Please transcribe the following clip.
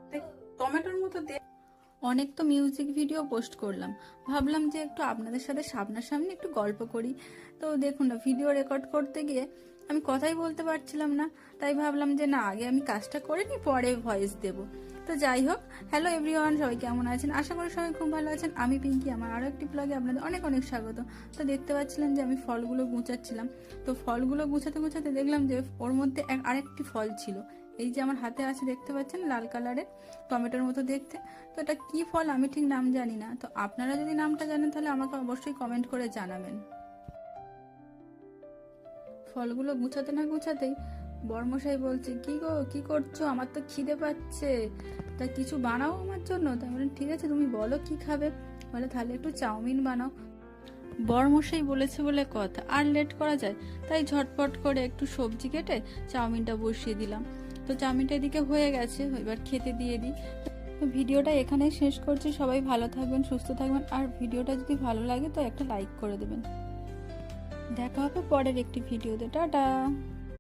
তাই টমেটোর মতো অনেক তো মিউজিক ভিডিও পোস্ট করলাম, ভাবলাম যে একটু আপনাদের সাথে সামনাসামনি একটু গল্প করি। তো দেখুন না, ভিডিও রেকর্ড করতে গিয়ে আমি কথাই বলতে পারছিলাম না, তাই ভাবলাম যে না, আগে আমি কাজটা করে নি, পরে ভয়েস দেব। তো যাই হোক, হ্যালো এভরিওয়ান, সবাই কেমন আছেন? আশা করি সবাই খুব ভালো আছেন। আমি পিঙ্কি, আমার আরও একটি ব্লগে আপনাদের অনেক অনেক স্বাগত। তো দেখতে পাচ্ছিলেন যে আমি ফলগুলো গুছাচ্ছিলাম। তো ফলগুলো গুছাতে গুছাতে দেখলাম যে ওর মধ্যে আরেকটি ফল ছিল। এই যে আমার হাতে আছে, দেখতে পাচ্ছেন, লাল কালারের, টমেটোর মতো দেখতে। তো এটা কি ফল আমি ঠিক নাম জানি না, তো আপনারা যদি নামটা জানেন তাহলে আমাকে অবশ্যই কমেন্ট করে জানাবেন। ফলগুলো গুছাতে না গুছাতেই বর্মশাই বলছে, কি গো, কি করছো? আমার তো খিদে পাচ্ছে, তা কিছু বানাও আমার জন্য। তাই বললাম, ঠিক আছে, তুমি বলো কি খাবে। বলে তাহলে একটু চাউমিন বানাও। বর্মশাই বলেছে বলে কথা, আর লেট করা যায়? তাই ঝটপট করে একটু সবজি কেটে চাউমিনটা বসিয়ে দিলাম। তো চাউমিনটা এদিকে হয়ে গেছে, এবার খেতে দিয়ে দিই। তো ভিডিওটা এখানেই শেষ করছি। সবাই ভালো থাকবেন, সুস্থ থাকবেন, আর ভিডিওটা যদি ভালো লাগে তো একটা লাইক করে দেবেন। দেখা হবে পরের একটি ভিডিওতে। টাটা।